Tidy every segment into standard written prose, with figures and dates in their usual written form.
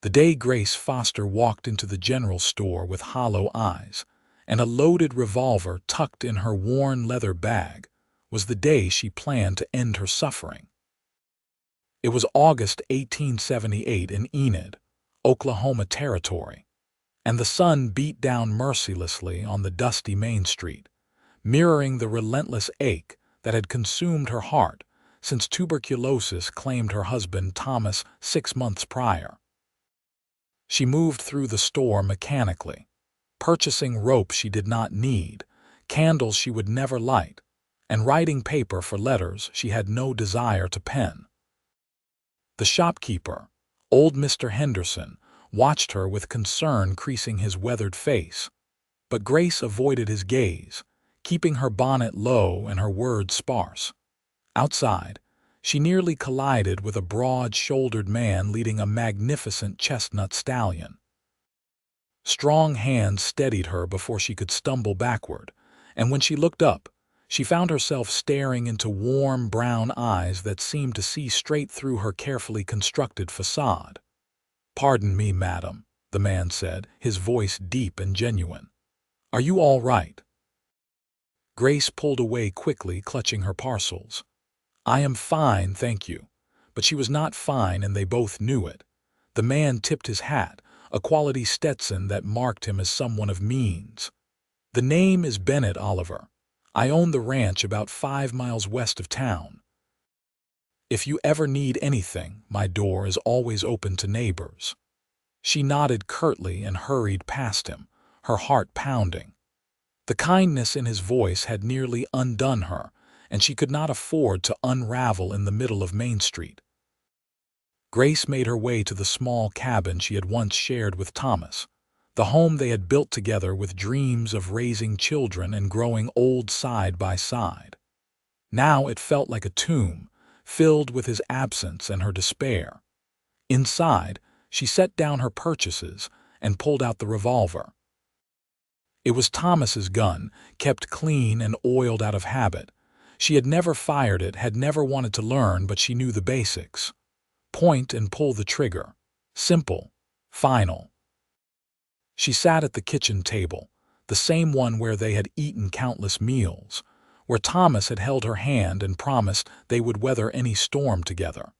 The day Grace Foster walked into the general store with hollow eyes and a loaded revolver tucked in her worn leather bag was the day she planned to end her suffering. It was August 1878 in Enid, Oklahoma Territory, and the sun beat down mercilessly on the dusty Main Street, mirroring the relentless ache that had consumed her heart since tuberculosis claimed her husband Thomas 6 months prior. She moved through the store mechanically, purchasing rope she did not need, candles she would never light, and writing paper for letters she had no desire to pen. The shopkeeper, old Mr. Henderson, watched her with concern creasing his weathered face, but Grace avoided his gaze, keeping her bonnet low and her words sparse. Outside, she nearly collided with a broad-shouldered man leading a magnificent chestnut stallion. Strong hands steadied her before she could stumble backward, and when she looked up, she found herself staring into warm brown eyes that seemed to see straight through her carefully constructed facade. "Pardon me, madam," the man said, his voice deep and genuine. "Are you all right?" Grace pulled away quickly, clutching her parcels. "I am fine, thank you." But she was not fine, and they both knew it. The man tipped his hat, a quality Stetson that marked him as someone of means. "The name is Bennett Oliver. I own the ranch about 5 miles west of town. If you ever need anything, my door is always open to neighbors." She nodded curtly and hurried past him, her heart pounding. The kindness in his voice had nearly undone her, and she could not afford to unravel in the middle of Main Street. Grace made her way to the small cabin she had once shared with Thomas, the home they had built together with dreams of raising children and growing old side by side. Now it felt like a tomb, filled with his absence and her despair. Inside, she set down her purchases and pulled out the revolver. It was Thomas's gun, kept clean and oiled out of habit. She had never fired it, had never wanted to learn, but she knew the basics. Point and pull the trigger. Simple. Final. She sat at the kitchen table, the same one where they had eaten countless meals, where Thomas had held her hand and promised they would weather any storm together.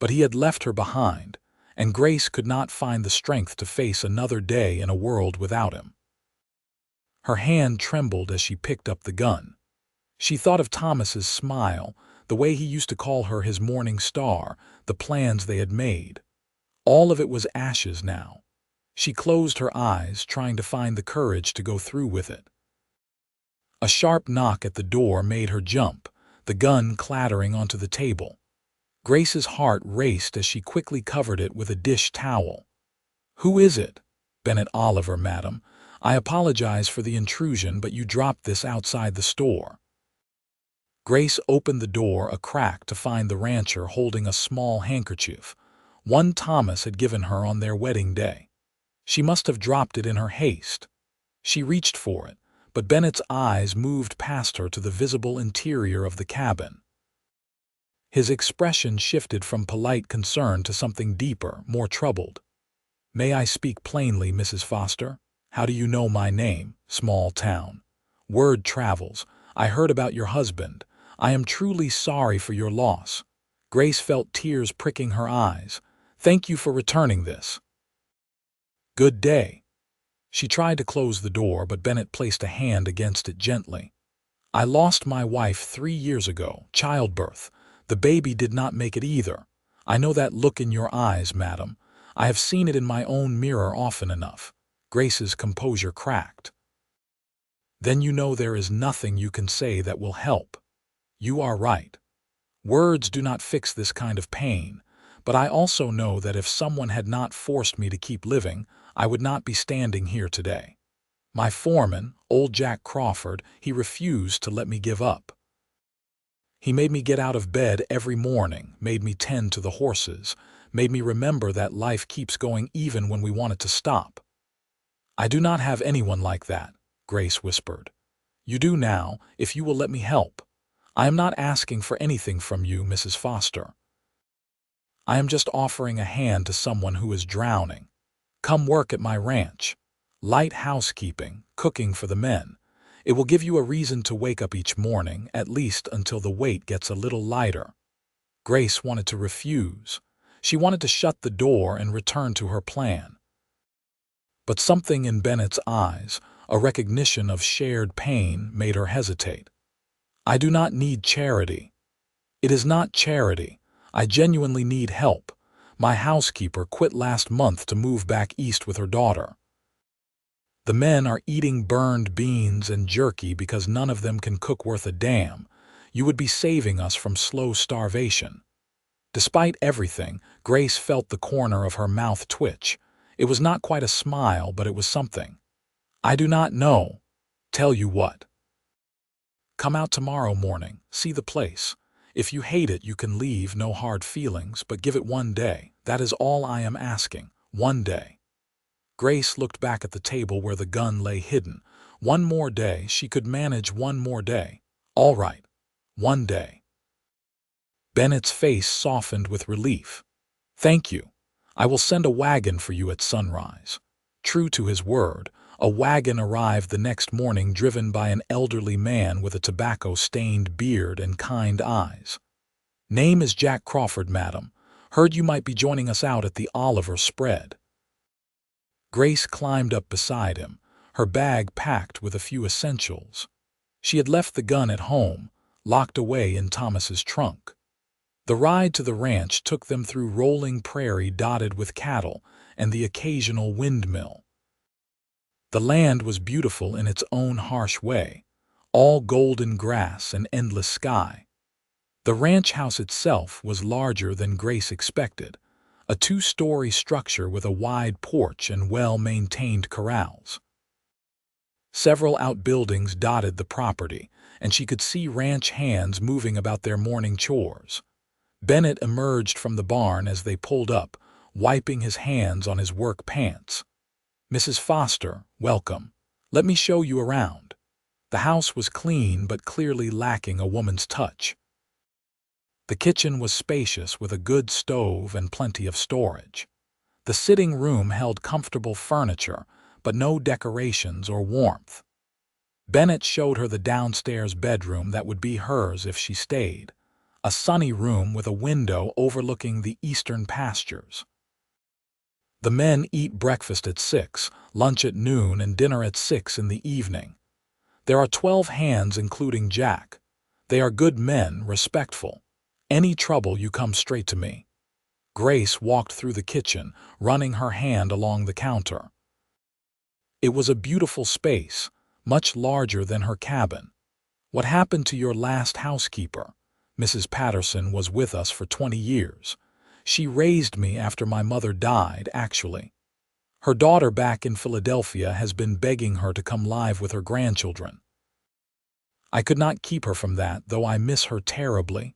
But he had left her behind, and Grace could not find the strength to face another day in a world without him. Her hand trembled as she picked up the gun. She thought of Thomas's smile, the way he used to call her his morning star, the plans they had made. All of it was ashes now. She closed her eyes, trying to find the courage to go through with it. A sharp knock at the door made her jump, the gun clattering onto the table. Grace's heart raced as she quickly covered it with a dish towel. "Who is it?" "Bennett Oliver, madam. I apologize for the intrusion, but you dropped this outside the store." Grace opened the door a crack to find the rancher holding a small handkerchief, one Thomas had given her on their wedding day. She must have dropped it in her haste. She reached for it, but Bennett's eyes moved past her to the visible interior of the cabin. His expression shifted from polite concern to something deeper, more troubled. "May I speak plainly, Mrs. Foster? How do you know my name? Small town. Word travels. I heard about your husband. I am truly sorry for your loss." Grace felt tears pricking her eyes. "Thank you for returning this." "Good day." She tried to close the door, but Bennett placed a hand against it gently. "I lost my wife 3 years ago, childbirth. The baby did not make it either. I know that look in your eyes, madam. I have seen it in my own mirror often enough." Grace's composure cracked. "Then you know there is nothing you can say that will help. You are right. Words do not fix this kind of pain, but I also know that if someone had not forced me to keep living, I would not be standing here today. My foreman, old Jack Crawford, he refused to let me give up. He made me get out of bed every morning, made me tend to the horses, made me remember that life keeps going even when we want it to stop." "I do not have anyone like that," Grace whispered. "You do now, if you will let me help. I am not asking for anything from you, Mrs. Foster." I am just offering a hand to someone who is drowning. Come work at my ranch. Light housekeeping, cooking for the men. It will give you a reason to wake up each morning, at least until the weight gets a little lighter." Grace wanted to refuse. She wanted to shut the door and return to her plan. But something in Bennett's eyes, a recognition of shared pain, made her hesitate. "I do not need charity." "It is not charity. I genuinely need help. My housekeeper quit last month to move back east with her daughter. The men are eating burned beans and jerky because none of them can cook worth a damn. You would be saving us from slow starvation." Despite everything, Grace felt the corner of her mouth twitch. It was not quite a smile, but it was something. "I do not know. Tell you what. Come out tomorrow morning, see the place. If you hate it, you can leave, no hard feelings, but give it one day. That is all I am asking. One day." Grace looked back at the table where the gun lay hidden. One more day, she could manage one more day. All right. One day. Bennett's face softened with relief. "Thank you. I will send a wagon for you at sunrise." True to his word, a wagon arrived the next morning driven by an elderly man with a tobacco-stained beard and kind eyes. "Name is Jack Crawford, madam. Heard you might be joining us out at the Oliver spread." Grace climbed up beside him, her bag packed with a few essentials. She had left the gun at home, locked away in Thomas's trunk. The ride to the ranch took them through rolling prairie dotted with cattle and the occasional windmill. The land was beautiful in its own harsh way, all golden grass and endless sky. The ranch house itself was larger than Grace expected, a two-story structure with a wide porch and well-maintained corrals. Several outbuildings dotted the property, and she could see ranch hands moving about their morning chores. Bennett emerged from the barn as they pulled up, wiping his hands on his work pants. "Mrs. Foster, welcome. Let me show you around." The house was clean but clearly lacking a woman's touch. The kitchen was spacious with a good stove and plenty of storage. The sitting room held comfortable furniture, but no decorations or warmth. Bennett showed her the downstairs bedroom that would be hers if she stayed. A sunny room with a window overlooking the eastern pastures. The men eat breakfast at 6, lunch at noon, and dinner at 6 in the evening. There are 12 hands including Jack. They are good men, respectful. Any trouble, you come straight to me. Grace walked through the kitchen, running her hand along the counter. It was a beautiful space, much larger than her cabin. "What happened to your last housekeeper?" "Mrs. Patterson was with us for 20 years. She raised me after my mother died, actually. Her daughter back in Philadelphia has been begging her to come live with her grandchildren. I could not keep her from that, though I miss her terribly.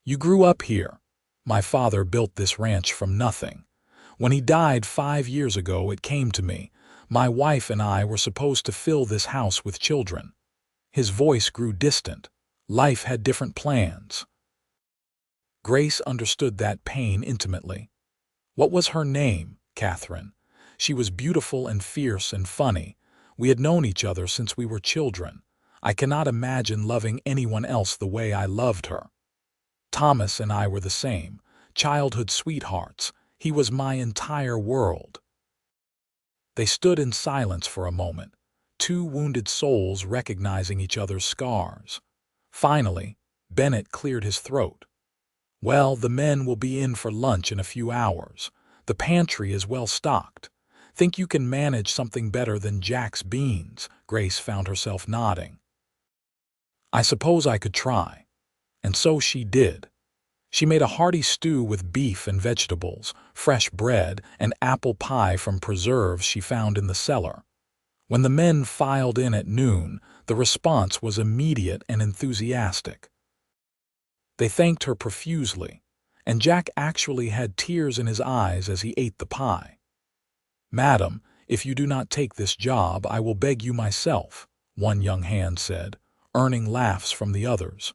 You grew up here. My father built this ranch from nothing. When he died 5 years ago, it came to me. My wife and I were supposed to fill this house with children." His voice grew distant. Life had different plans. Grace understood that pain intimately. "What was her name?" "Catherine. She was beautiful and fierce and funny. We had known each other since we were children. I cannot imagine loving anyone else the way I loved her. Thomas and I were the same, childhood sweethearts. He was my entire world." They stood in silence for a moment, two wounded souls recognizing each other's scars. Finally, Bennett cleared his throat. "Well, the men will be in for lunch in a few hours. The pantry is well stocked. Think you can manage something better than Jack's beans?" Grace found herself nodding. "I suppose I could try." And so she did. She made a hearty stew with beef and vegetables, fresh bread, and apple pie from preserves she found in the cellar. When the men filed in at noon, the response was immediate and enthusiastic. They thanked her profusely, and Jack actually had tears in his eyes as he ate the pie. "Madam, if you do not take this job, I will beg you myself," one young hand said, earning laughs from the others.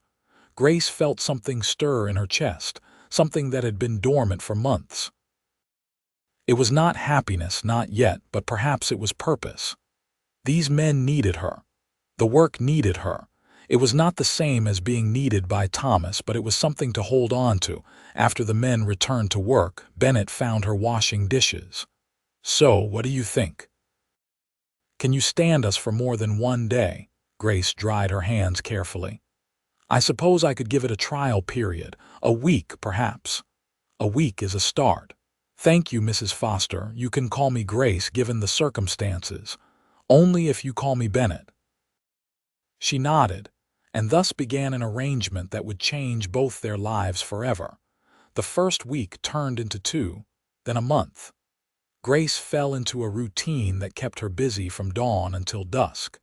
Grace felt something stir in her chest, something that had been dormant for months. It was not happiness, not yet, but perhaps it was purpose. These men needed her. The work needed her. It was not the same as being needed by Thomas, but it was something to hold on to. After the men returned to work, Bennett found her washing dishes. "So, what do you think? Can you stand us for more than one day?" Grace dried her hands carefully. "I suppose I could give it a trial period. A week, perhaps. A week is a start." "Thank you, Mrs. Foster. You can call me Grace given the circumstances. Only if you call me Bennett." She nodded, and thus began an arrangement that would change both their lives forever. The first week turned into 2, then a month. Grace fell into a routine that kept her busy from dawn until dusk.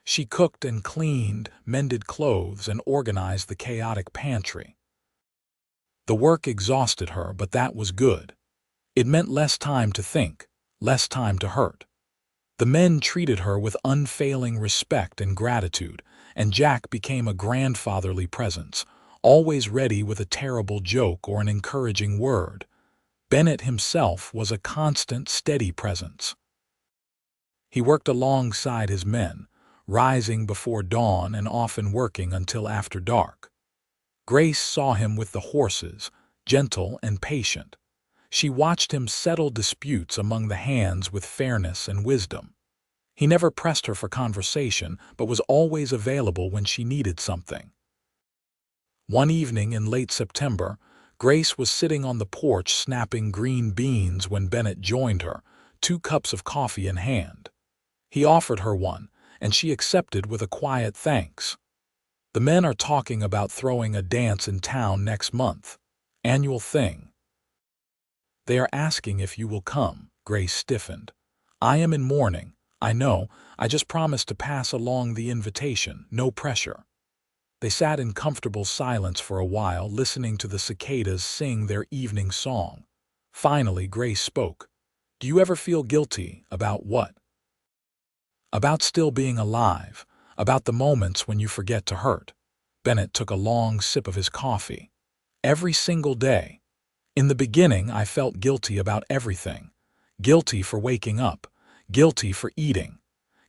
She cooked and cleaned, mended clothes, and organized the chaotic pantry. The work exhausted her, but that was good. It meant less time to think, less time to hurt. The men treated her with unfailing respect and gratitude, and Jack became a grandfatherly presence, always ready with a terrible joke or an encouraging word. Bennett himself was a constant, steady presence. He worked alongside his men, rising before dawn and often working until after dark. Grace saw him with the horses, gentle and patient. She watched him settle disputes among the hands with fairness and wisdom. He never pressed her for conversation, but was always available when she needed something. One evening in late September, Grace was sitting on the porch snapping green beans when Bennett joined her, 2 cups of coffee in hand. He offered her one, and she accepted with a quiet thanks. "The men are talking about throwing a dance in town next month. Annual thing. They are asking if you will come." Grace stiffened. "I am in mourning. I know. I just promised to pass along the invitation. No pressure." They sat in comfortable silence for a while, listening to the cicadas sing their evening song. Finally, Grace spoke. "Do you ever feel guilty about what?" "About still being alive. About the moments when you forget to hurt." Bennett took a long sip of his coffee. "Every single day. In the beginning, I felt guilty about everything. Guilty for waking up. Guilty for eating.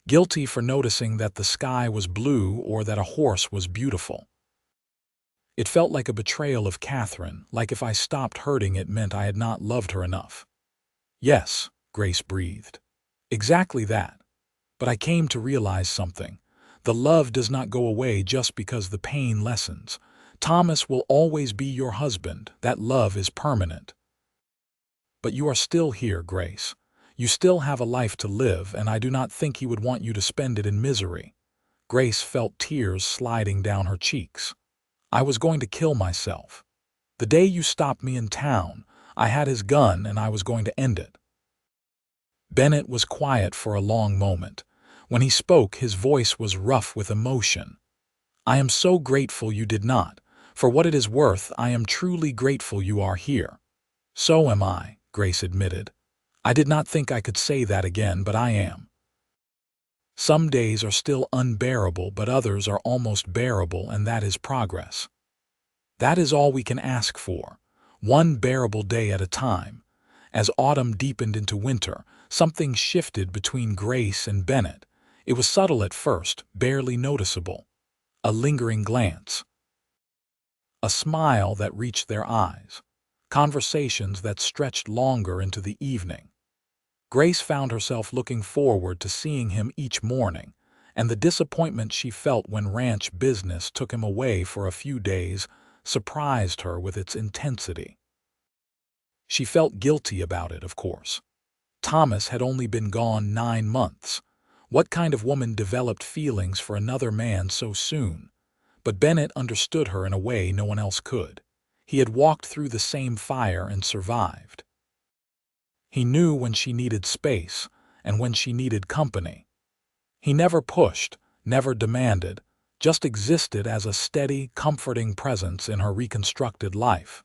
Guilty for noticing that the sky was blue or that a horse was beautiful. It felt like a betrayal of Catherine, like if I stopped hurting it meant I had not loved her enough." "Yes," Grace breathed. "Exactly that. But I came to realize something. The love does not go away just because the pain lessens. Thomas will always be your husband. That love is permanent. But you are still here, Grace. You still have a life to live, and I do not think he would want you to spend it in misery." Grace felt tears sliding down her cheeks. "I was going to kill myself. The day you stopped me in town, I had his gun and I was going to end it." Bennett was quiet for a long moment. When he spoke, his voice was rough with emotion. "I am so grateful you did not. For what it is worth, I am truly grateful you are here." "So am I," Grace admitted. "I did not think I could say that again, but I am. Some days are still unbearable, but others are almost bearable, and that is progress. That is all we can ask for, one bearable day at a time." As autumn deepened into winter, something shifted between Grace and Bennett. It was subtle at first, barely noticeable. A lingering glance. A smile that reached their eyes. Conversations that stretched longer into the evening. Grace found herself looking forward to seeing him each morning, and the disappointment she felt when ranch business took him away for a few days surprised her with its intensity. She felt guilty about it, of course. Thomas had only been gone 9 months. What kind of woman developed feelings for another man so soon? But Bennett understood her in a way no one else could. He had walked through the same fire and survived. He knew when she needed space and when she needed company. He never pushed, never demanded, just existed as a steady, comforting presence in her reconstructed life.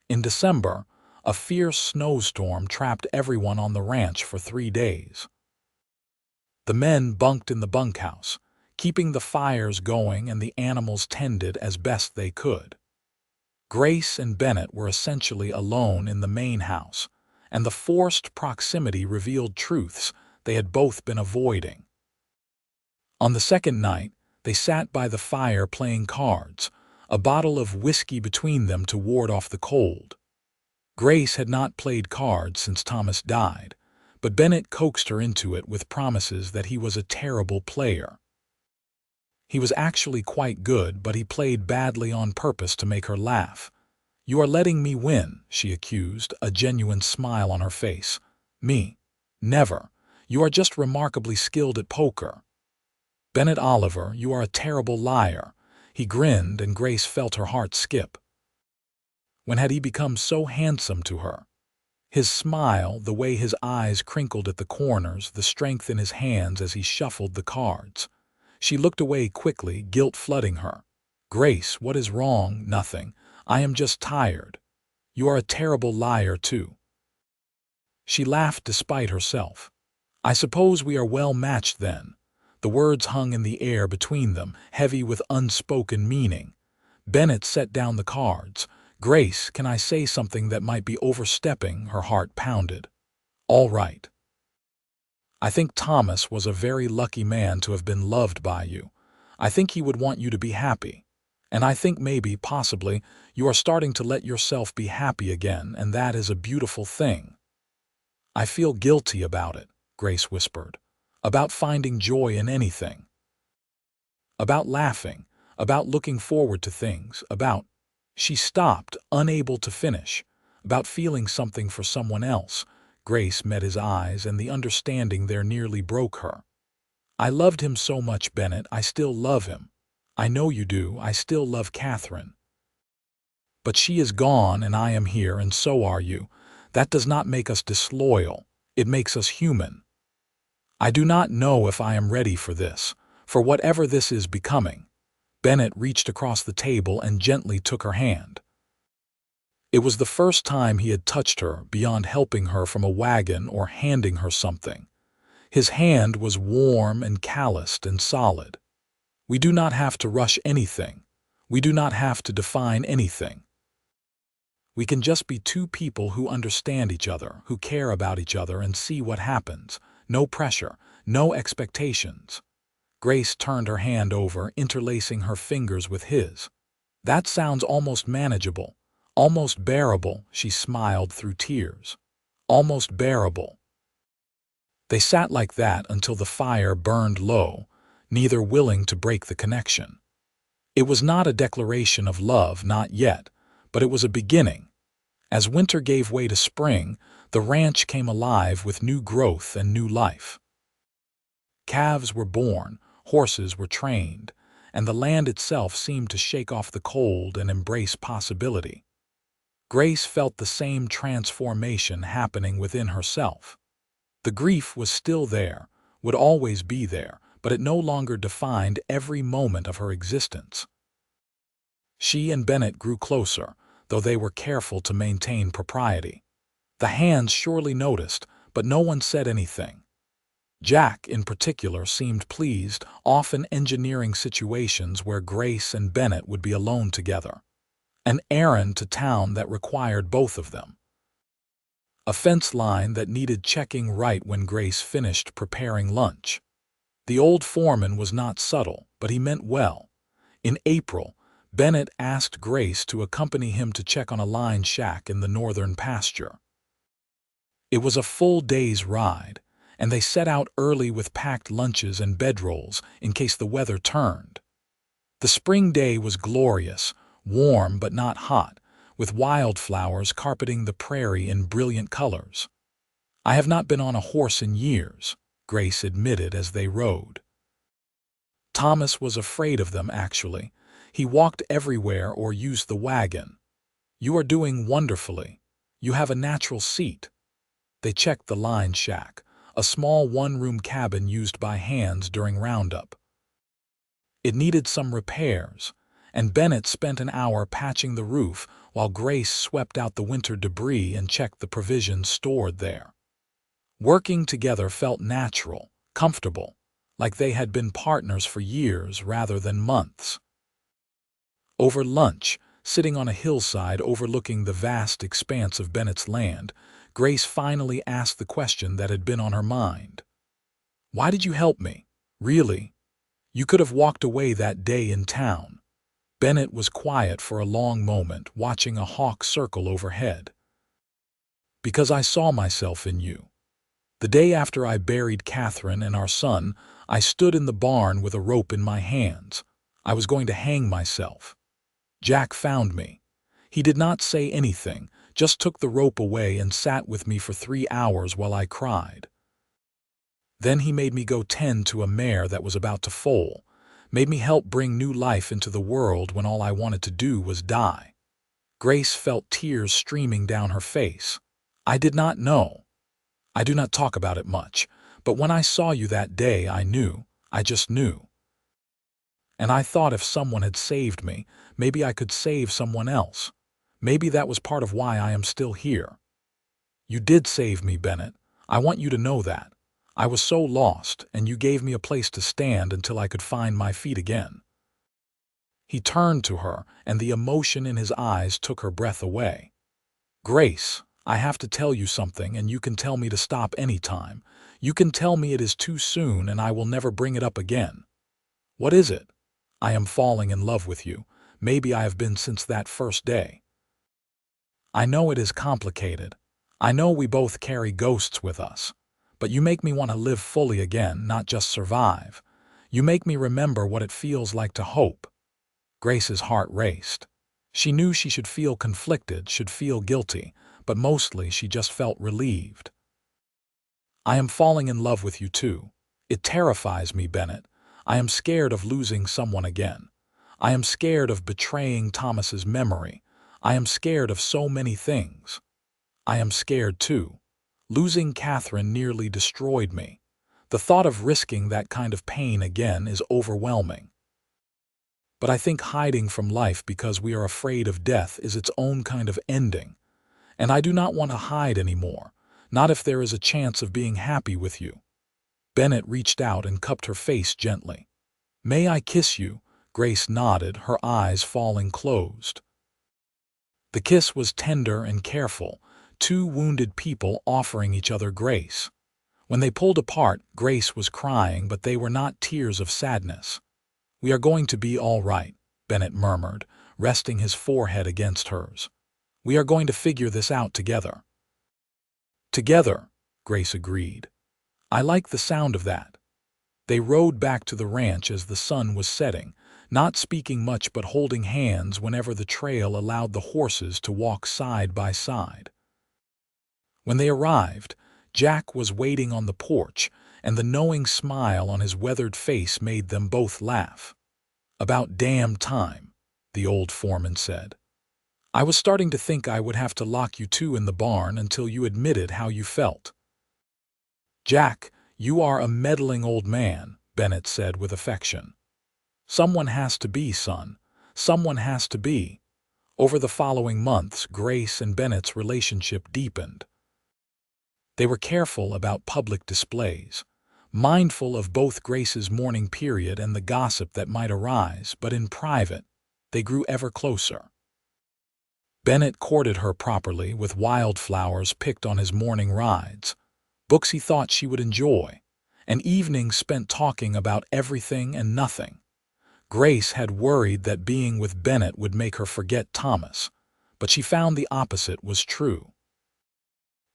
In December, a fierce snowstorm trapped everyone on the ranch for 3 days. The men bunked in the bunkhouse, keeping the fires going and the animals tended as best they could. Grace and Bennett were essentially alone in the main house, and the forced proximity revealed truths they had both been avoiding. On the second night, they sat by the fire playing cards, a bottle of whiskey between them to ward off the cold. Grace had not played cards since Thomas died, but Bennett coaxed her into it with promises that he was a terrible player. He was actually quite good, but he played badly on purpose to make her laugh. "You are letting me win," she accused, a genuine smile on her face. "Me? Never. You are just remarkably skilled at poker." "Bennett Oliver, you are a terrible liar." He grinned, and Grace felt her heart skip. When had he become so handsome to her? His smile, the way his eyes crinkled at the corners, the strength in his hands as he shuffled the cards. She looked away quickly, guilt flooding her. "Grace, what is wrong?" "Nothing. I am just tired." "You are a terrible liar, too." She laughed despite herself. "I suppose we are well matched then." The words hung in the air between them, heavy with unspoken meaning. Bennett set down the cards. "Grace, can I say something that might be overstepping?" Her heart pounded. "All right. I think Thomas was a very lucky man to have been loved by you. I think he would want you to be happy. And I think maybe, possibly, you are starting to let yourself be happy again, and that is a beautiful thing." "I feel guilty about it," Grace whispered. "About finding joy in anything. About laughing, about looking forward to things, about—" She stopped, unable to finish. "About feeling something for someone else." Grace met his eyes, and the understanding there nearly broke her. "I loved him so much, Bennett. I still love him. I know you do. I still love Catherine. But she is gone, and I am here, and so are you. That does not make us disloyal. It makes us human. I do not know if I am ready for this, for whatever this is becoming." Bennett reached across the table and gently took her hand. It was the first time he had touched her beyond helping her from a wagon or handing her something. His hand was warm and calloused and solid. "We do not have to rush anything. We do not have to define anything. We can just be two people who understand each other, who care about each other, and see what happens. No pressure, no expectations." Grace turned her hand over, interlacing her fingers with his. "That sounds almost manageable, almost bearable," she smiled through tears. "Almost bearable." They sat like that until the fire burned low, neither willing to break the connection. It was not a declaration of love, not yet, but it was a beginning. As winter gave way to spring, the ranch came alive with new growth and new life. Calves were born, horses were trained, and the land itself seemed to shake off the cold and embrace possibility. Grace felt the same transformation happening within herself. The grief was still there, would always be there, but it no longer defined every moment of her existence. She and Bennett grew closer, though they were careful to maintain propriety. The hands surely noticed, but no one said anything. Jack, in particular, seemed pleased, often engineering situations where Grace and Bennett would be alone together. An errand to town that required both of them. A fence line that needed checking right when Grace finished preparing lunch. The old foreman was not subtle, but he meant well. In April, Bennett asked Grace to accompany him to check on a line shack in the northern pasture. It was a full day's ride, and they set out early with packed lunches and bedrolls in case the weather turned. The spring day was glorious, warm but not hot, with wildflowers carpeting the prairie in brilliant colors. "I have not been on a horse in years," Grace admitted as they rode. Thomas was afraid of them, actually. He walked everywhere or used the wagon. "You are doing wonderfully. You have a natural seat." They checked the line shack, a small one-room cabin used by hands during roundup. It needed some repairs, and Bennett spent an hour patching the roof while Grace swept out the winter debris and checked the provisions stored there. Working together felt natural, comfortable, like they had been partners for years rather than months. Over lunch, Sitting on a hillside overlooking the vast expanse of Bennett's land, Grace finally asked the question that had been on her mind. "Why did you help me? Really? You could have walked away that day in town." Bennett was quiet for a long moment, watching a hawk circle overhead. "Because I saw myself in you. The day after I buried Catherine and our son, I stood in the barn with a rope in my hands. I was going to hang myself. Jack found me. He did not say anything, just took the rope away and sat with me for 3 hours while I cried. Then he made me go tend to a mare that was about to foal, made me help bring new life into the world when all I wanted to do was die." Grace felt tears streaming down her face. "I did not know. I do not talk about it much, but when I saw you that day I knew, I just knew. And I thought if someone had saved me, maybe I could save someone else. Maybe that was part of why I am still here. You did save me, Bennett. I want you to know that. I was so lost, and you gave me a place to stand until I could find my feet again." He turned to her, and the emotion in his eyes took her breath away. "Grace, I have to tell you something, and you can tell me to stop anytime. You can tell me it is too soon and I will never bring it up again. What is it? I am falling in love with you. Maybe I have been since that first day. I know it is complicated. I know we both carry ghosts with us. But you make me want to live fully again, not just survive. You make me remember what it feels like to hope." Grace's heart raced. She knew she should feel conflicted, should feel guilty, but mostly she just felt relieved. "I am falling in love with you too. It terrifies me, Bennett. I am scared of losing someone again. I am scared of betraying Thomas's memory. I am scared of so many things. I am scared too. Losing Catherine nearly destroyed me. The thought of risking that kind of pain again is overwhelming. But I think hiding from life because we are afraid of death is its own kind of ending. And I do not want to hide anymore, not if there is a chance of being happy with you." Bennett reached out and cupped her face gently. "May I kiss you?" Grace nodded, her eyes falling closed. The kiss was tender and careful, two wounded people offering each other grace. When they pulled apart, Grace was crying, but they were not tears of sadness. "We are going to be all right," Bennett murmured, resting his forehead against hers. "We are going to figure this out together." "Together," Grace agreed. "I like the sound of that." They rode back to the ranch as the sun was setting, not speaking much but holding hands whenever the trail allowed the horses to walk side by side. When they arrived, Jack was waiting on the porch, and the knowing smile on his weathered face made them both laugh. "About damn time," the old foreman said. "I was starting to think I would have to lock you two in the barn until you admitted how you felt." "Jack, you are a meddling old man," Bennett said with affection. "Someone has to be, son. Someone has to be." Over the following months, Grace and Bennett's relationship deepened. They were careful about public displays, mindful of both Grace's mourning period and the gossip that might arise, but in private, they grew ever closer. Bennett courted her properly with wildflowers picked on his morning rides, books he thought she would enjoy, and evenings spent talking about everything and nothing. Grace had worried that being with Bennett would make her forget Thomas, but she found the opposite was true.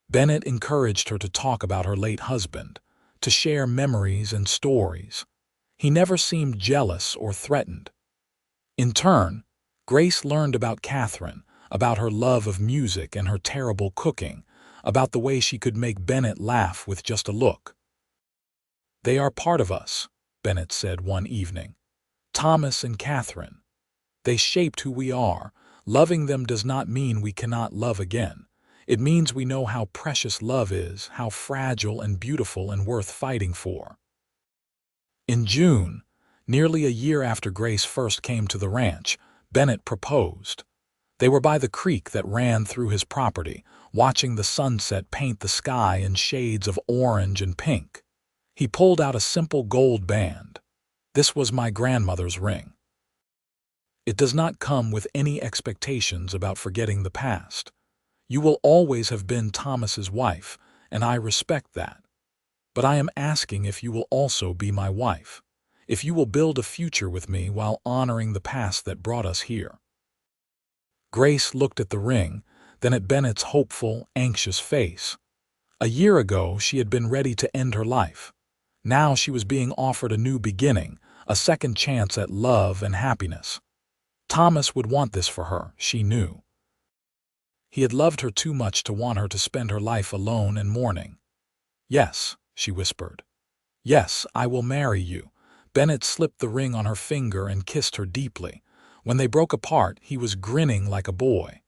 Bennett encouraged her to talk about her late husband, to share memories and stories. He never seemed jealous or threatened. In turn, Grace learned about Catherine, about her love of music and her terrible cooking, about the way she could make Bennett laugh with just a look. "They are part of us," Bennett said one evening. "Thomas and Catherine. They shaped who we are. Loving them does not mean we cannot love again. It means we know how precious love is, how fragile and beautiful and worth fighting for." In June, nearly a year after Grace first came to the ranch, Bennett proposed. They were by the creek that ran through his property, watching the sunset paint the sky in shades of orange and pink. He pulled out a simple gold band. "This was my grandmother's ring." It does not come with any expectations about forgetting the past. You will always have been Thomas's wife, and I respect that. But I am asking if you will also be my wife, if you will build a future with me while honoring the past that brought us here." Grace looked at the ring, then at Bennett's hopeful, anxious face. A year ago, she had been ready to end her life. Now she was being offered a new beginning, a second chance at love and happiness. Thomas would want this for her, she knew. He had loved her too much to want her to spend her life alone and mourning. "Yes," she whispered. "Yes, I will marry you." Bennett slipped the ring on her finger and kissed her deeply. When they broke apart, he was grinning like a boy.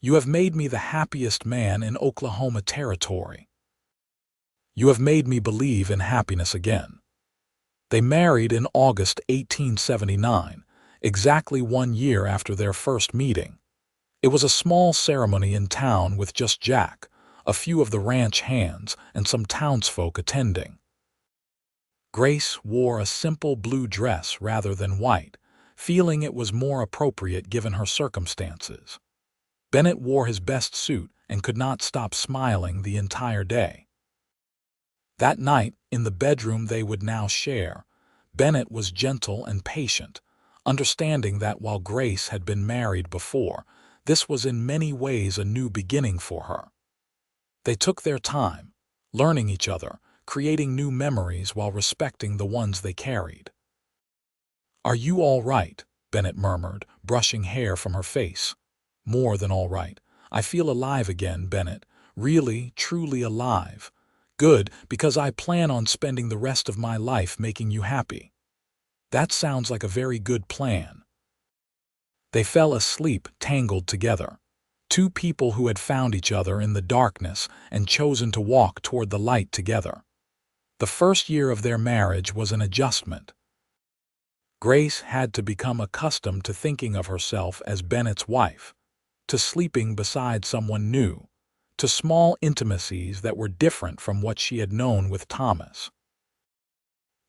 "You have made me the happiest man in Oklahoma Territory. You have made me believe in happiness again." They married in August 1879, exactly 1 year after their first meeting. It was a small ceremony in town with just Jack, a few of the ranch hands, and some townsfolk attending. Grace wore a simple blue dress rather than white, feeling it was more appropriate given her circumstances. Bennett wore his best suit and could not stop smiling the entire day. That night, in the bedroom they would now share, Bennett was gentle and patient, understanding that while Grace had been married before, this was in many ways a new beginning for her. They took their time, learning each other, creating new memories while respecting the ones they carried. "Are you all right?" Bennett murmured, brushing hair from her face. "More than all right. I feel alive again, Bennett. Really, truly alive. Good, because I plan on spending the rest of my life making you happy." "That sounds like a very good plan." They fell asleep tangled together. Two people who had found each other in the darkness and chosen to walk toward the light together. The first year of their marriage was an adjustment. Grace had to become accustomed to thinking of herself as Bennett's wife, to sleeping beside someone new, to small intimacies that were different from what she had known with Thomas.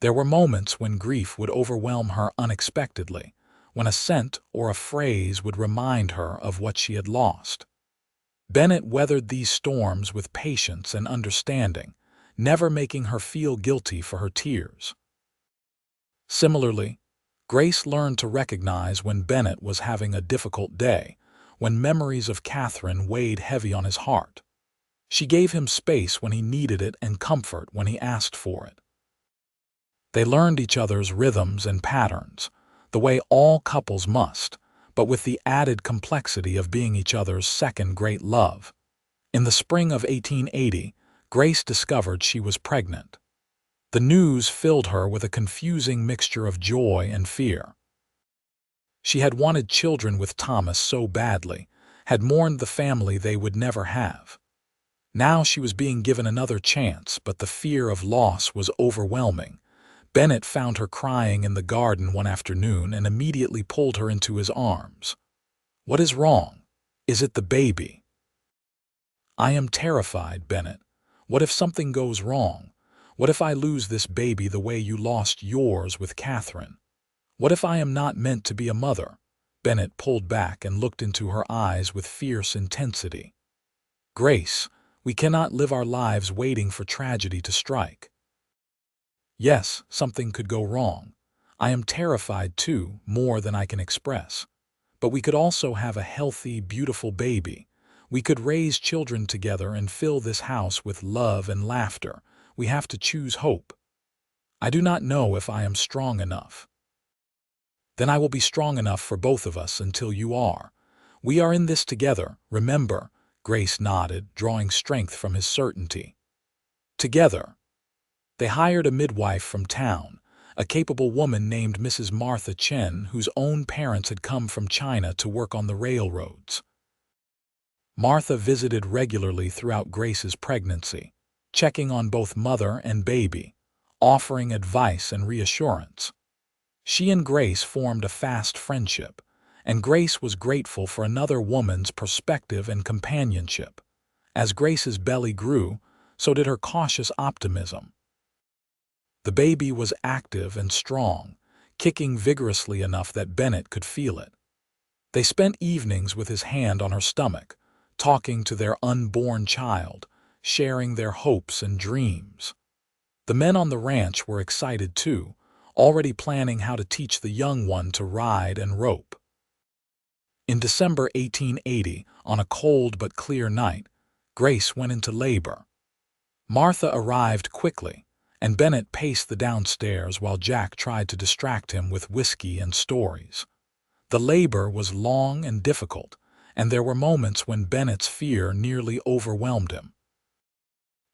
There were moments when grief would overwhelm her unexpectedly, when a scent or a phrase would remind her of what she had lost. Bennett weathered these storms with patience and understanding, never making her feel guilty for her tears. Similarly, Grace learned to recognize when Bennett was having a difficult day, when memories of Catherine weighed heavy on his heart. She gave him space when he needed it and comfort when he asked for it. They learned each other's rhythms and patterns, the way all couples must, but with the added complexity of being each other's second great love. In the spring of 1880, Grace discovered she was pregnant. The news filled her with a confusing mixture of joy and fear. She had wanted children with Thomas so badly, had mourned the family they would never have. Now she was being given another chance, but the fear of loss was overwhelming. Bennett found her crying in the garden one afternoon and immediately pulled her into his arms. "What is wrong? Is it the baby?" "I am terrified, Bennett. What if something goes wrong? What if I lose this baby the way you lost yours with Catherine? What if I am not meant to be a mother?" Bennett pulled back and looked into her eyes with fierce intensity. "Grace, we cannot live our lives waiting for tragedy to strike. Yes, something could go wrong. I am terrified too, more than I can express. But we could also have a healthy, beautiful baby. We could raise children together and fill this house with love and laughter. We have to choose hope. I do not know if I am strong enough." "Then I will be strong enough for both of us until you are. We are in this together, remember," Grace nodded, drawing strength from his certainty. "Together." They hired a midwife from town, a capable woman named Mrs. Martha Chen, whose own parents had come from China to work on the railroads. Martha visited regularly throughout Grace's pregnancy, checking on both mother and baby, offering advice and reassurance. She and Grace formed a fast friendship, and Grace was grateful for another woman's perspective and companionship. As Grace's belly grew, so did her cautious optimism. The baby was active and strong, kicking vigorously enough that Bennett could feel it. They spent evenings with his hand on her stomach, talking to their unborn child, sharing their hopes and dreams. The men on the ranch were excited too, already planning how to teach the young one to ride and rope. In December 1880, on a cold but clear night, Grace went into labor. Martha arrived quickly, and Bennett paced the downstairs while Jack tried to distract him with whiskey and stories. The labor was long and difficult, and there were moments when Bennett's fear nearly overwhelmed him.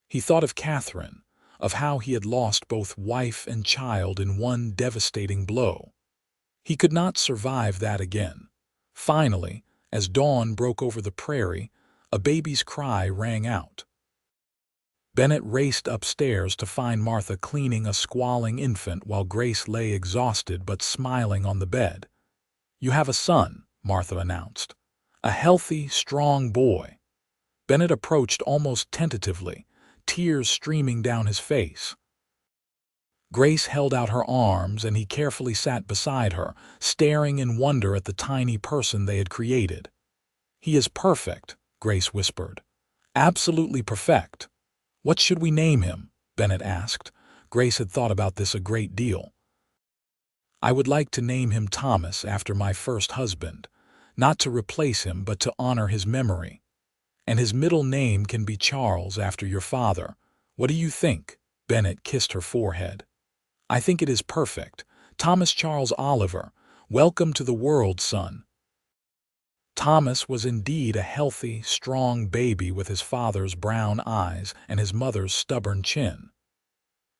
He thought of Catherine, of how he had lost both wife and child in one devastating blow. He could not survive that again. Finally, as dawn broke over the prairie, a baby's cry rang out. Bennett raced upstairs to find Martha cleaning a squalling infant while Grace lay exhausted but smiling on the bed. "You have a son," Martha announced. "A healthy, strong boy." Bennett approached almost tentatively, tears streaming down his face. Grace held out her arms, and he carefully sat beside her, staring in wonder at the tiny person they had created. "He is perfect," Grace whispered. "Absolutely perfect." "What should we name him?" Bennett asked. Grace had thought about this a great deal. "I would like to name him Thomas after my first husband, not to replace him but to honor his memory. And his middle name can be Charles after your father. What do you think?" Bennett kissed her forehead. "I think it is perfect. Thomas Charles Oliver. Welcome to the world, son." Thomas was indeed a healthy, strong baby with his father's brown eyes and his mother's stubborn chin.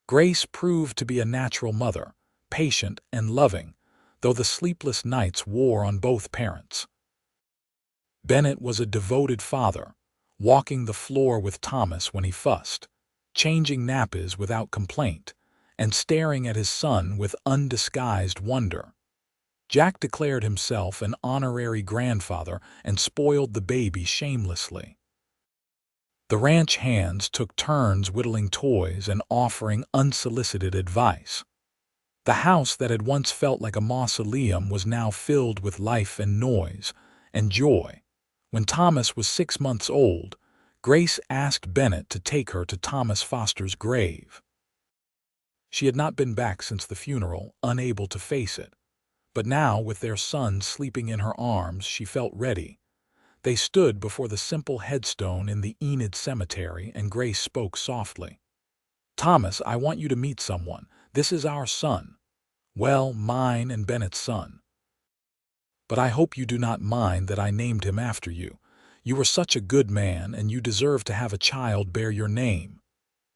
Grace proved to be a natural mother, patient and loving, though the sleepless nights wore on both parents. Bennett was a devoted father, walking the floor with Thomas when he fussed, changing nappies without complaint, and staring at his son with undisguised wonder. Jack declared himself an honorary grandfather and spoiled the baby shamelessly. The ranch hands took turns whittling toys and offering unsolicited advice. The house that had once felt like a mausoleum was now filled with life and noise and joy. When Thomas was 6 months old, Grace asked Bennett to take her to Thomas Foster's grave. She had not been back since the funeral, unable to face it. But now, with their son sleeping in her arms, she felt ready. They stood before the simple headstone in the Enid cemetery, and Grace spoke softly. "Thomas, I want you to meet someone. This is our son. Well, mine and Bennett's son. But I hope you do not mind that I named him after you. You were such a good man, and you deserve to have a child bear your name."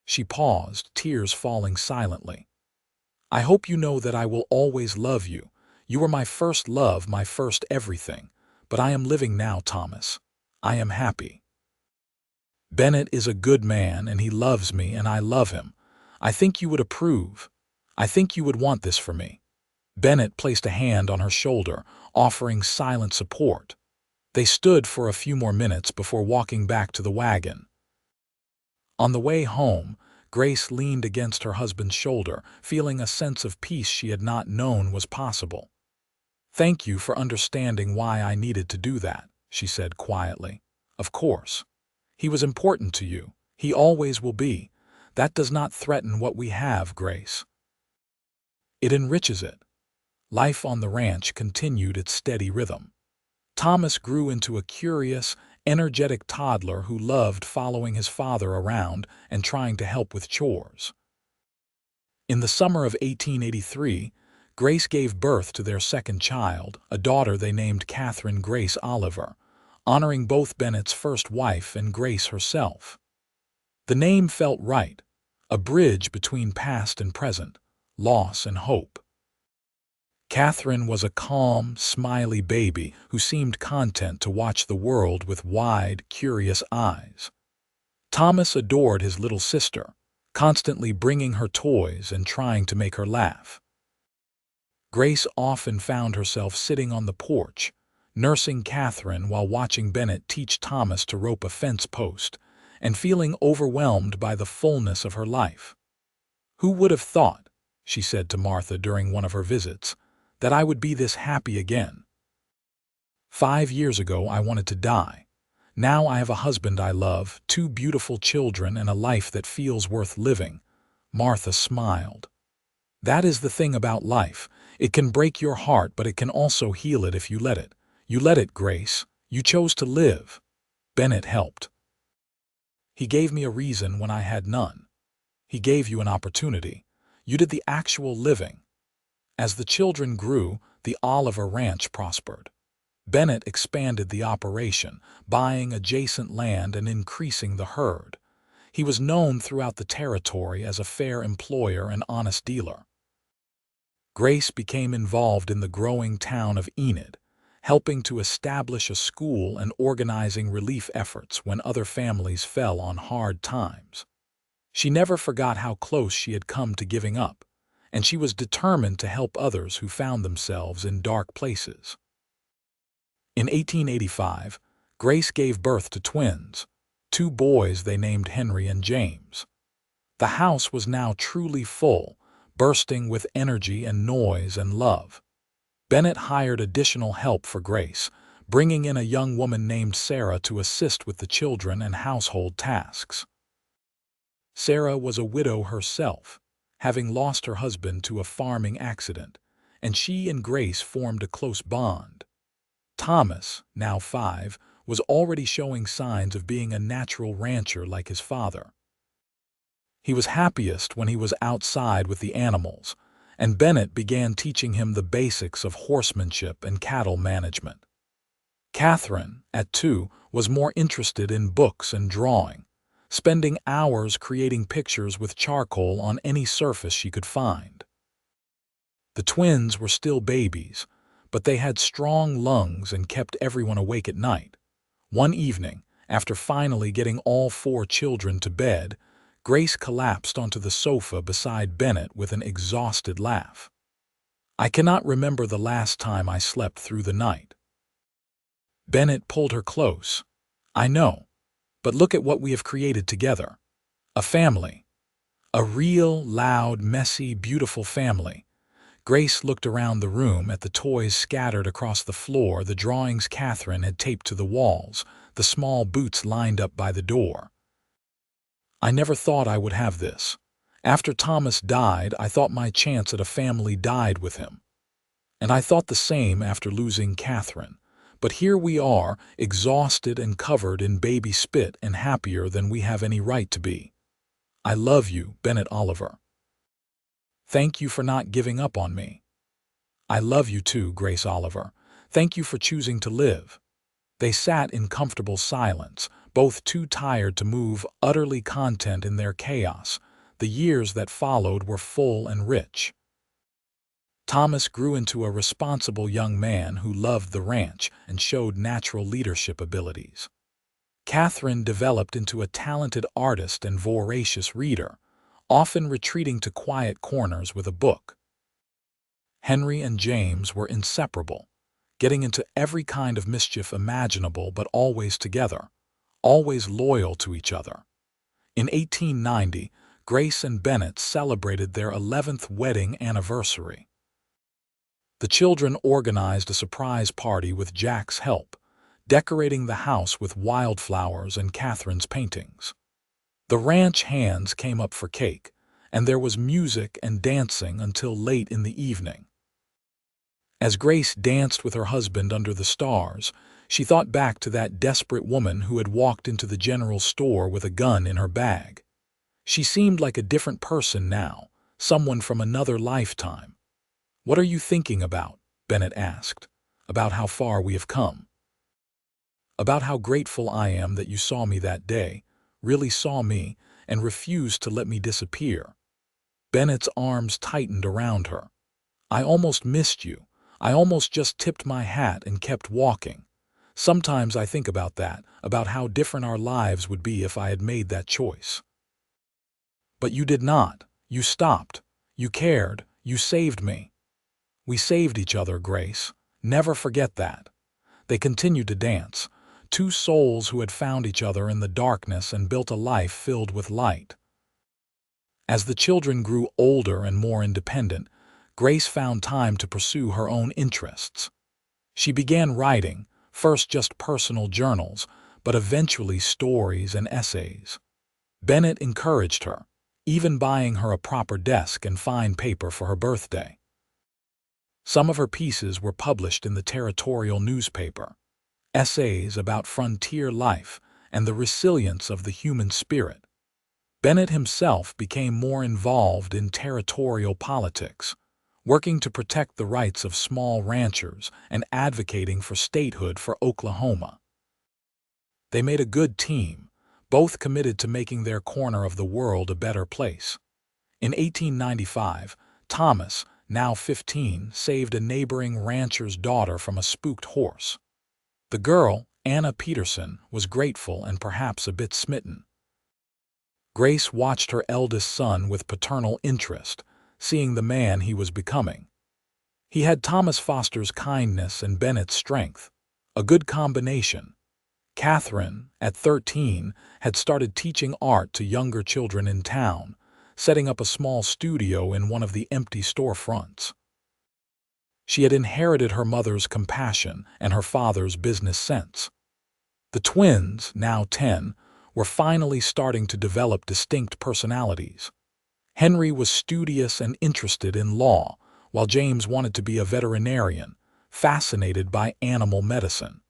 She paused, tears falling silently. "I hope you know that I will always love you. You were my first love, my first everything. But I am living now, Thomas. I am happy. Bennett is a good man, and he loves me, and I love him. I think you would approve. I think you would want this for me." Bennett placed a hand on her shoulder, offering silent support. They stood for a few more minutes before walking back to the wagon. On the way home, Grace leaned against her husband's shoulder, feeling a sense of peace she had not known was possible. "Thank you for understanding why I needed to do that," she said quietly. "Of course. He was important to you. He always will be. That does not threaten what we have, Grace. It enriches it." Life on the ranch continued its steady rhythm. Thomas grew into a curious, energetic toddler who loved following his father around and trying to help with chores. In the summer of 1883, Grace gave birth to their second child, a daughter they named Catherine Grace Oliver, honoring both Bennett's first wife and Grace herself. The name felt right, a bridge between past and present, loss and hope. Catherine was a calm, smiley baby who seemed content to watch the world with wide, curious eyes. Thomas adored his little sister, constantly bringing her toys and trying to make her laugh. Grace often found herself sitting on the porch, nursing Catherine while watching Bennett teach Thomas to rope a fence post, and feeling overwhelmed by the fullness of her life. "Who would have thought," she said to Martha during one of her visits, "that I would be this happy again?" 5 years ago, I wanted to die. Now I have a husband I love, 2 beautiful children, and a life that feels worth living." Martha smiled. "That is the thing about life. It can break your heart, but it can also heal it if you let it. You let it, Grace. You chose to live." Bennett helped. "He gave me a reason when I had none. He gave you an opportunity. You did the actual living." As the children grew, the Oliver Ranch prospered. Bennett expanded the operation, buying adjacent land and increasing the herd. He was known throughout the territory as a fair employer and honest dealer. Grace became involved in the growing town of Enid, helping to establish a school and organizing relief efforts when other families fell on hard times. She never forgot how close she had come to giving up, and she was determined to help others who found themselves in dark places. In 1885, Grace gave birth to twins, 2 boys they named Henry and James. The house was now truly full, bursting with energy and noise and love. Bennett hired additional help for Grace, bringing in a young woman named Sarah to assist with the children and household tasks. Sarah was a widow herself, having lost her husband to a farming accident, and she and Grace formed a close bond. Thomas, now 5, was already showing signs of being a natural rancher like his father. He was happiest when he was outside with the animals, and Bennett began teaching him the basics of horsemanship and cattle management. Catherine, at 2, was more interested in books and drawing, spending hours creating pictures with charcoal on any surface she could find. The twins were still babies, but they had strong lungs and kept everyone awake at night. One evening, after finally getting all 4 children to bed, Grace collapsed onto the sofa beside Bennett with an exhausted laugh. "I cannot remember the last time I slept through the night." Bennett pulled her close. "I know, but look at what we have created together. A family. A real, loud, messy, beautiful family." Grace looked around the room at the toys scattered across the floor, the drawings Catherine had taped to the walls, the small boots lined up by the door. "I never thought I would have this. After Thomas died, I thought my chance at a family died with him. And I thought the same after losing Catherine. But here we are, exhausted and covered in baby spit and happier than we have any right to be. I love you, Bennett Oliver. Thank you for not giving up on me." "I love you too, Grace Oliver. Thank you for choosing to live." They sat in comfortable silence, both too tired to move, utterly content in their chaos. The years that followed were full and rich. Thomas grew into a responsible young man who loved the ranch and showed natural leadership abilities. Catherine developed into a talented artist and voracious reader, often retreating to quiet corners with a book. Henry and James were inseparable, getting into every kind of mischief imaginable but always together, always loyal to each other. In 1890, Grace and Bennett celebrated their 11th wedding anniversary. The children organized a surprise party with Jack's help, decorating the house with wildflowers and Catherine's paintings. The ranch hands came up for cake, and there was music and dancing until late in the evening. As Grace danced with her husband under the stars, she thought back to that desperate woman who had walked into the general store with a gun in her bag. She seemed like a different person now, someone from another lifetime. "What are you thinking about?" Bennett asked. "About how far we have come. About how grateful I am that you saw me that day, really saw me, and refused to let me disappear." Bennett's arms tightened around her. "I almost missed you. I almost just tipped my hat and kept walking. Sometimes I think about that, about how different our lives would be if I had made that choice. But you did not. You stopped. You cared. You saved me. We saved each other, Grace. Never forget that." They continued to dance, 2 souls who had found each other in the darkness and built a life filled with light. As the children grew older and more independent, Grace found time to pursue her own interests. She began writing, first just personal journals, but eventually stories and essays. Bennett encouraged her, even buying her a proper desk and fine paper for her birthday. Some of her pieces were published in the territorial newspaper, essays about frontier life and the resilience of the human spirit. Bennett himself became more involved in territorial politics, working to protect the rights of small ranchers and advocating for statehood for Oklahoma. They made a good team, both committed to making their corner of the world a better place. In 1895, Thomas, now 15, saved a neighboring rancher's daughter from a spooked horse. The girl, Anna Peterson, was grateful and perhaps a bit smitten. Grace watched her eldest son with paternal interest, seeing the man he was becoming. He had Thomas Foster's kindness and Bennett's strength, a good combination. Catherine, at 13, had started teaching art to younger children in town, setting up a small studio in one of the empty storefronts. She had inherited her mother's compassion and her father's business sense. The twins, now 10, were finally starting to develop distinct personalities. Henry was studious and interested in law, while James wanted to be a veterinarian, fascinated by animal medicine.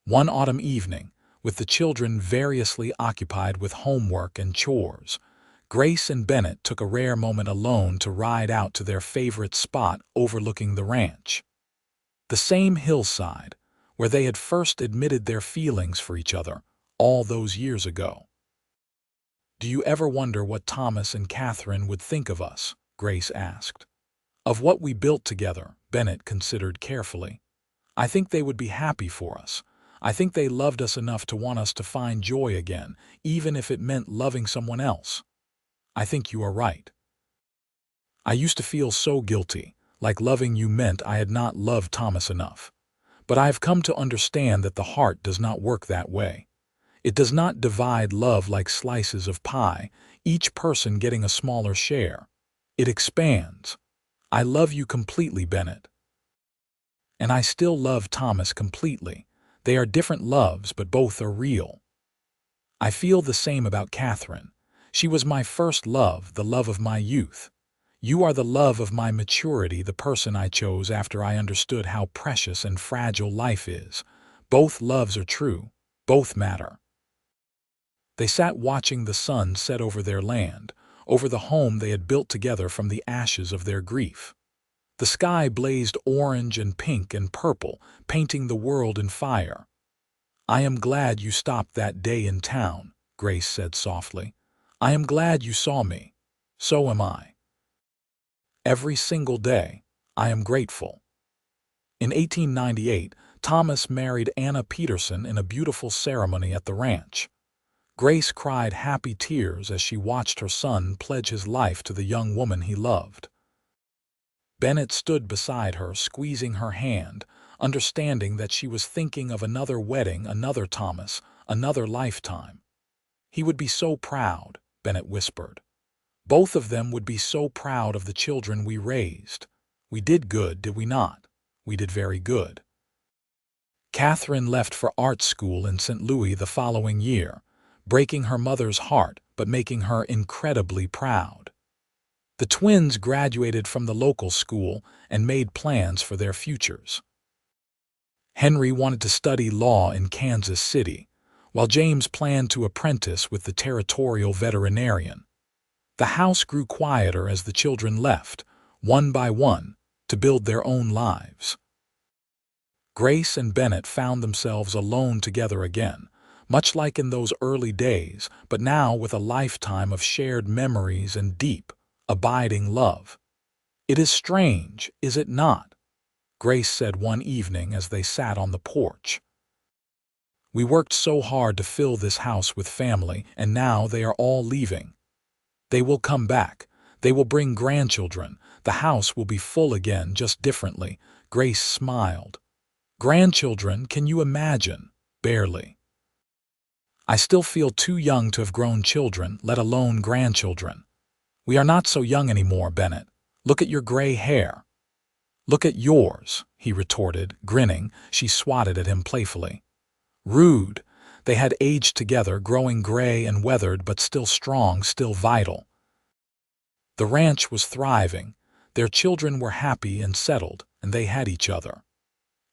One autumn evening, with the children variously occupied with homework and chores, Grace and Bennett took a rare moment alone to ride out to their favorite spot overlooking the ranch. The same hillside, where they had first admitted their feelings for each other all those years ago. "Do you ever wonder what Thomas and Catherine would think of us?" Grace asked. "Of what we built together," Bennett considered carefully. "I think they would be happy for us. I think they loved us enough to want us to find joy again, even if it meant loving someone else." "I think you are right. I used to feel so guilty, like loving you meant I had not loved Thomas enough. But I have come to understand that the heart does not work that way. It does not divide love like slices of pie, each person getting a smaller share. It expands. I love you completely, Bennett. And I still love Thomas completely. They are different loves, but both are real. I feel the same about Catherine. She was my first love, the love of my youth. You are the love of my maturity, the person I chose after I understood how precious and fragile life is. Both loves are true. Both matter." They sat watching the sun set over their land, over the home they had built together from the ashes of their grief. The sky blazed orange and pink and purple, painting the world in fire. "I am glad you stopped that day in town," Grace said softly. "I am glad you saw me. So am I. Every single day, I am grateful." In 1898, Thomas married Anna Peterson in a beautiful ceremony at the ranch. Grace cried happy tears as she watched her son pledge his life to the young woman he loved. Bennett stood beside her, squeezing her hand, understanding that she was thinking of another wedding, another Thomas, another lifetime. "He would be so proud," Bennett whispered. "Both of them would be so proud of the children we raised. We did good, did we not? We did very good." Catherine left for art school in St. Louis the following year, breaking her mother's heart but making her incredibly proud. The twins graduated from the local school and made plans for their futures. Henry wanted to study law in Kansas City, while James planned to apprentice with the territorial veterinarian. The house grew quieter as the children left, one by one, to build their own lives. Grace and Bennett found themselves alone together again, much like in those early days, but now with a lifetime of shared memories and deep, abiding love. "It is strange, is it not?" Grace said one evening as they sat on the porch. "We worked so hard to fill this house with family, and now they are all leaving. They will come back. They will bring grandchildren. The house will be full again, just differently." Grace smiled. "Grandchildren, can you imagine? Barely. I still feel too young to have grown children, let alone grandchildren. We are not so young anymore, Bennett. Look at your gray hair." "Look at yours," he retorted, grinning. She swatted at him playfully. Rude. They had aged together, growing gray and weathered, but still strong, still vital. The ranch was thriving. Their children were happy and settled, and they had each other.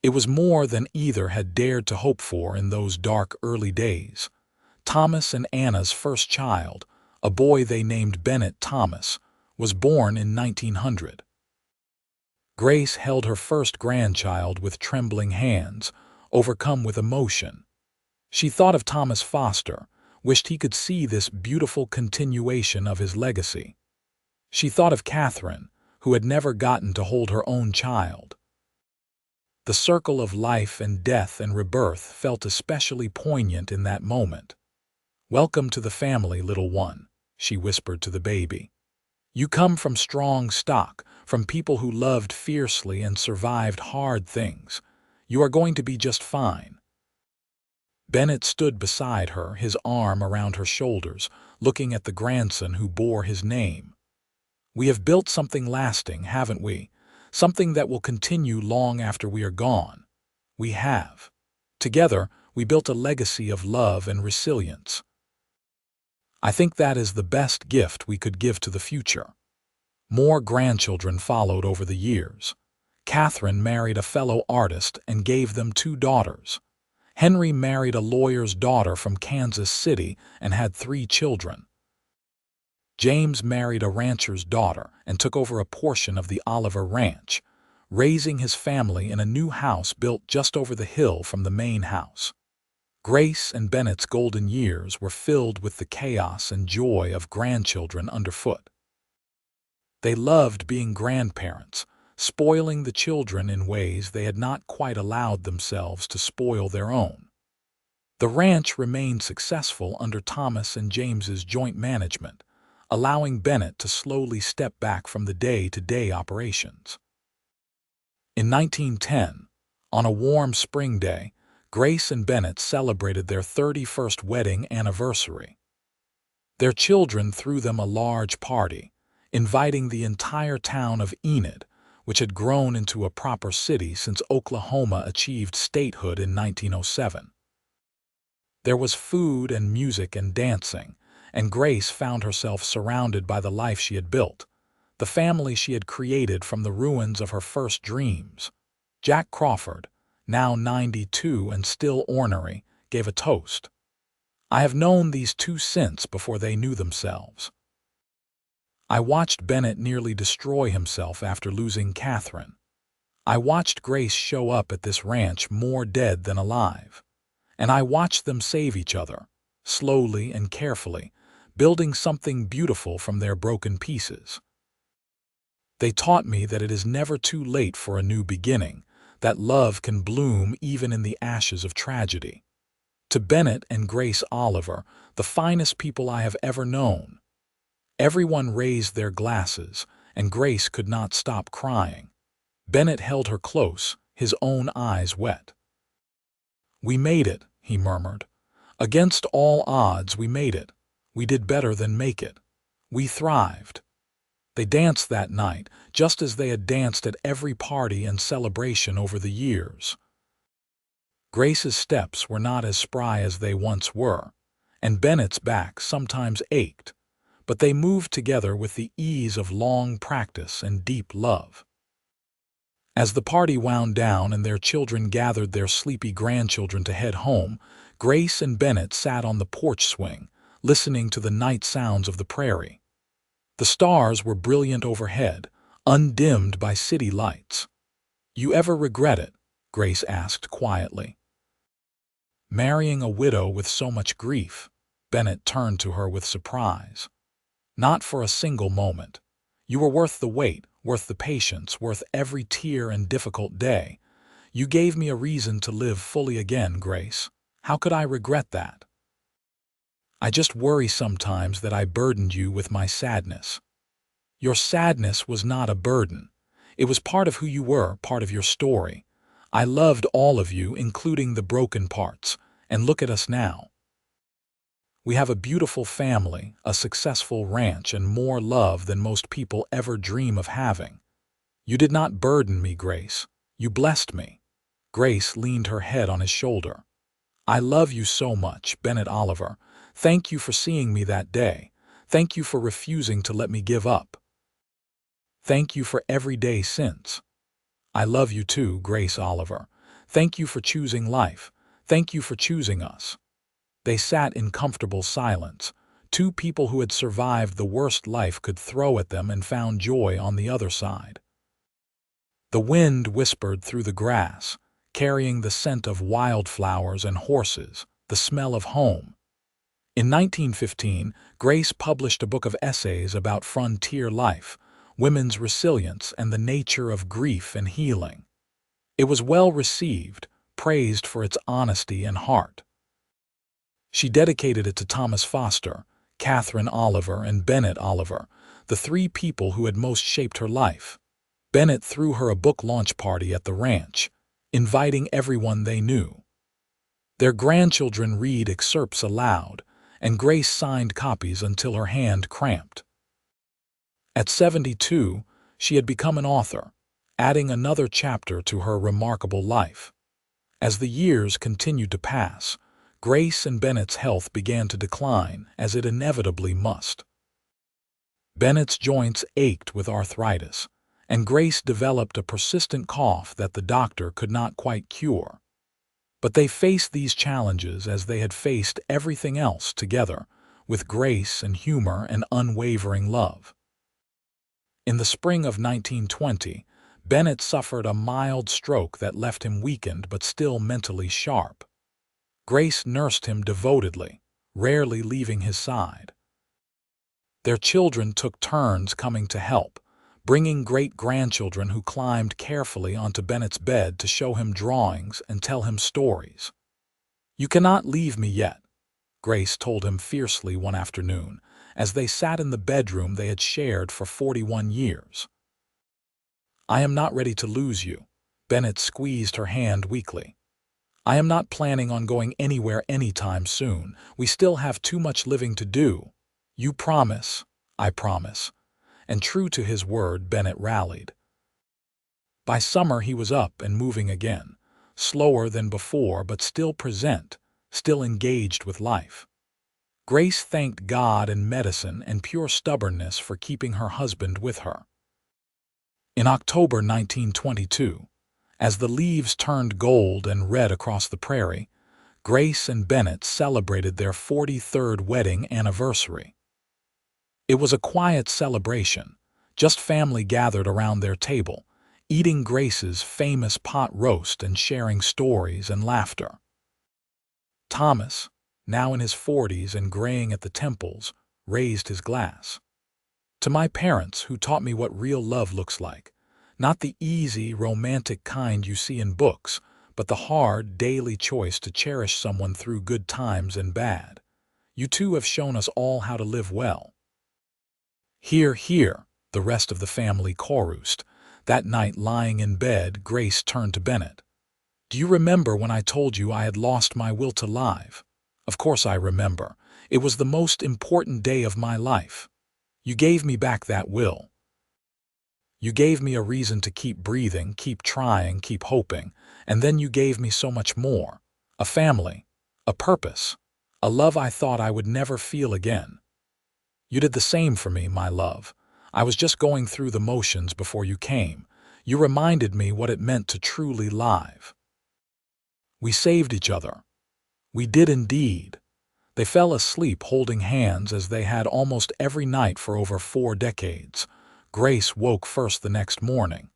It was more than either had dared to hope for in those dark early days. Thomas and Anna's first child, a boy they named Bennett Thomas, was born in 1900. Grace held her first grandchild with trembling hands, overcome with emotion. She thought of Thomas Foster, wished he could see this beautiful continuation of his legacy. She thought of Catherine, who had never gotten to hold her own child. The circle of life and death and rebirth felt especially poignant in that moment. "Welcome to the family, little one," she whispered to the baby. "You come from strong stock, from people who loved fiercely and survived hard things. You are going to be just fine." Bennett stood beside her, his arm around her shoulders, looking at the grandson who bore his name. "We have built something lasting, haven't we? Something that will continue long after we are gone. We have. Together, we built a legacy of love and resilience. I think that is the best gift we could give to the future." More grandchildren followed over the years. Catherine married a fellow artist and gave them 2 daughters. Henry married a lawyer's daughter from Kansas City and had 3 children. James married a rancher's daughter and took over a portion of the Oliver Ranch, raising his family in a new house built just over the hill from the main house. Grace and Bennett's golden years were filled with the chaos and joy of grandchildren underfoot. They loved being grandparents, spoiling the children in ways they had not quite allowed themselves to spoil their own. The ranch remained successful under Thomas and James's joint management, allowing Bennett to slowly step back from the day-to-day operations. In 1910, on a warm spring day, Grace and Bennett celebrated their 31st wedding anniversary. Their children threw them a large party, inviting the entire town of Enid, which had grown into a proper city since Oklahoma achieved statehood in 1907. There was food and music and dancing, and Grace found herself surrounded by the life she had built, the family she had created from the ruins of her first dreams. Jack Crawford, now 92 and still ornery, gave a toast. "I have known these 2 since before they knew themselves." I watched Bennett nearly destroy himself after losing Catherine. I watched Grace show up at this ranch more dead than alive. And I watched them save each other, slowly and carefully, building something beautiful from their broken pieces. They taught me that it is never too late for a new beginning, that love can bloom even in the ashes of tragedy. To Bennett and Grace Oliver, the finest people I have ever known. Everyone raised their glasses, and Grace could not stop crying. Bennett held her close, his own eyes wet. "We made it," he murmured. "Against all odds, we made it. We did better than make it. We thrived." They danced that night, just as they had danced at every party and celebration over the years. Grace's steps were not as spry as they once were, and Bennett's back sometimes ached, but they moved together with the ease of long practice and deep love. As the party wound down and their children gathered their sleepy grandchildren to head home, Grace and Bennett sat on the porch swing, listening to the night sounds of the prairie. The stars were brilliant overhead, undimmed by city lights. "You ever regret it?" Grace asked quietly. "Marrying a widow with so much grief?" Bennett turned to her with surprise. "Not for a single moment. You were worth the wait, worth the patience, worth every tear and difficult day. You gave me a reason to live fully again, Grace. How could I regret that? I just worry sometimes that I burdened you with my sadness." "Your sadness was not a burden. It was part of who you were, part of your story. I loved all of you, including the broken parts, and look at us now. We have a beautiful family, a successful ranch, and more love than most people ever dream of having. You did not burden me, Grace. You blessed me. Grace leaned her head on his shoulder. I love you so much, Bennett Oliver. Thank you for seeing me that day. Thank you for refusing to let me give up. Thank you for every day since. I love you too, Grace Oliver. Thank you for choosing life. Thank you for choosing us. They sat in comfortable silence, two people who had survived the worst life could throw at them and found joy on the other side. The wind whispered through the grass, carrying the scent of wildflowers and horses, the smell of home. In 1915, Grace published a book of essays about frontier life, women's resilience, and the nature of grief and healing. It was well received, praised for its honesty and heart. She dedicated it to Thomas Foster, Catherine Oliver, and Bennett Oliver, the three people who had most shaped her life. Bennett threw her a book launch party at the ranch, inviting everyone they knew. Their grandchildren read excerpts aloud, and Grace signed copies until her hand cramped. At 72, she had become an author, adding another chapter to her remarkable life. As the years continued to pass, Grace and Bennett's health began to decline, as it inevitably must. Bennett's joints ached with arthritis, and Grace developed a persistent cough that the doctor could not quite cure. But they faced these challenges as they had faced everything else together, with grace and humor and unwavering love. In the spring of 1920, Bennett suffered a mild stroke that left him weakened but still mentally sharp. Grace nursed him devotedly, rarely leaving his side. Their children took turns coming to help, bringing great-grandchildren who climbed carefully onto Bennett's bed to show him drawings and tell him stories. "You cannot leave me yet," Grace told him fiercely one afternoon, as they sat in the bedroom they had shared for 41 years. "I am not ready to lose you," Bennett squeezed her hand weakly. "I am not planning on going anywhere anytime soon. We still have too much living to do. You promise." "I promise." And true to his word, Bennett rallied. By summer he was up and moving again, slower than before but still present, still engaged with life. Grace thanked God and medicine and pure stubbornness for keeping her husband with her. In October 1922, as the leaves turned gold and red across the prairie, Grace and Bennett celebrated their 43rd wedding anniversary. It was a quiet celebration, just family gathered around their table, eating Grace's famous pot roast and sharing stories and laughter. Thomas, now in his 40s and graying at the temples, raised his glass. "To my parents who taught me what real love looks like, not the easy, romantic kind you see in books, but the hard, daily choice to cherish someone through good times and bad. You two have shown us all how to live well." "Hear, hear," the rest of the family chorused. That night, lying in bed, Grace turned to Bennett. "Do you remember when I told you I had lost my will to live?" "Of course I remember. It was the most important day of my life. You gave me back that will. You gave me a reason to keep breathing, keep trying, keep hoping, and then you gave me so much more. A family, a purpose, a love I thought I would never feel again. You did the same for me, my love. I was just going through the motions before you came. You reminded me what it meant to truly live. We saved each other. We did indeed." They fell asleep holding hands as they had almost every night for over 4 decades. Grace woke first the next morning.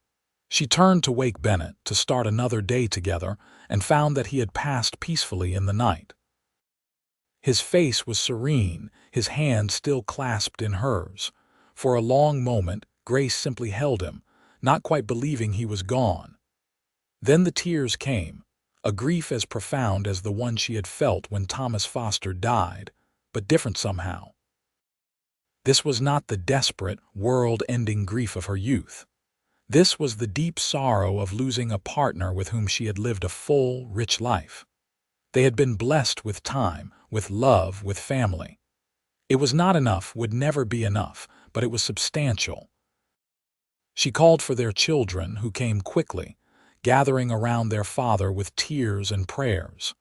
She turned to wake Bennett to start another day together and found that he had passed peacefully in the night. His face was serene, his hand still clasped in hers. For a long moment, Grace simply held him, not quite believing he was gone. Then the tears came, a grief as profound as the one she had felt when Thomas Foster died, but different somehow. This was not the desperate, world-ending grief of her youth. This was the deep sorrow of losing a partner with whom she had lived a full, rich life. They had been blessed with time, with love, with family. It was not enough, would never be enough, but it was substantial. She called for their children, who came quickly, gathering around their father with tears and prayers.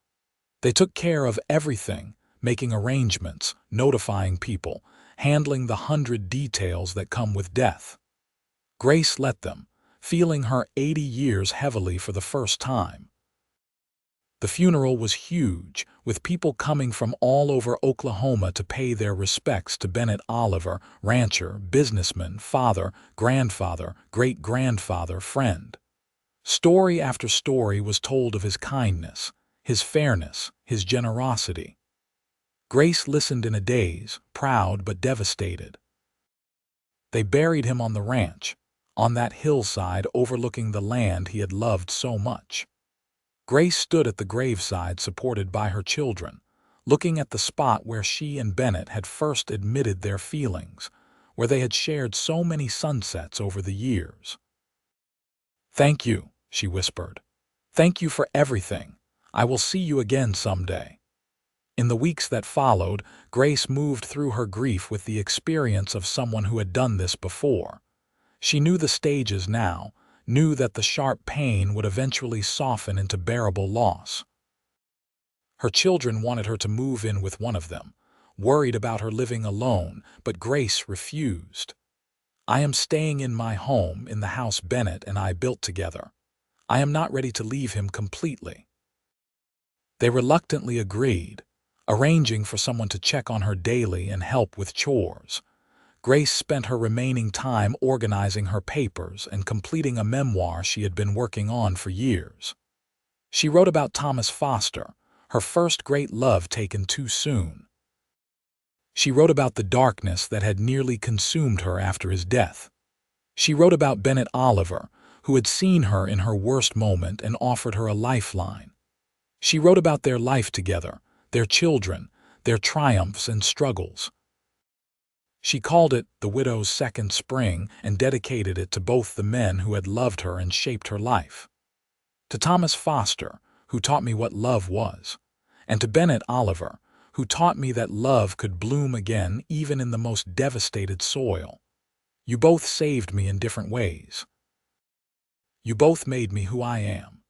They took care of everything, making arrangements, notifying people, handling the 100 details that come with death. Grace let them, feeling her 80 years heavily for the first time. The funeral was huge, with people coming from all over Oklahoma to pay their respects to Bennett Oliver, rancher, businessman, father, grandfather, great-grandfather, friend. Story after story was told of his kindness, his fairness, his generosity. Grace listened in a daze, proud but devastated. They buried him on the ranch, on that hillside overlooking the land he had loved so much. Grace stood at the graveside supported by her children, looking at the spot where she and Bennett had first admitted their feelings, where they had shared so many sunsets over the years. "Thank you," she whispered. "Thank you for everything. I will see you again someday." In the weeks that followed, Grace moved through her grief with the experience of someone who had done this before. She knew the stages now, knew that the sharp pain would eventually soften into bearable loss. Her children wanted her to move in with one of them, worried about her living alone, but Grace refused. "I am staying in my home, in the house Bennett and I built together. I am not ready to leave him completely." They reluctantly agreed, arranging for someone to check on her daily and help with chores. Grace spent her remaining time organizing her papers and completing a memoir she had been working on for years. She wrote about Thomas Foster, her first great love taken too soon. She wrote about the darkness that had nearly consumed her after his death. She wrote about Bennett Oliver, who had seen her in her worst moment and offered her a lifeline. She wrote about their life together, their children, their triumphs and struggles. She called it The Widow's Second Spring and dedicated it to both the men who had loved her and shaped her life. To Thomas Foster, who taught me what love was, and to Bennett Oliver, who taught me that love could bloom again even in the most devastated soil. You both saved me in different ways. You both made me who I am.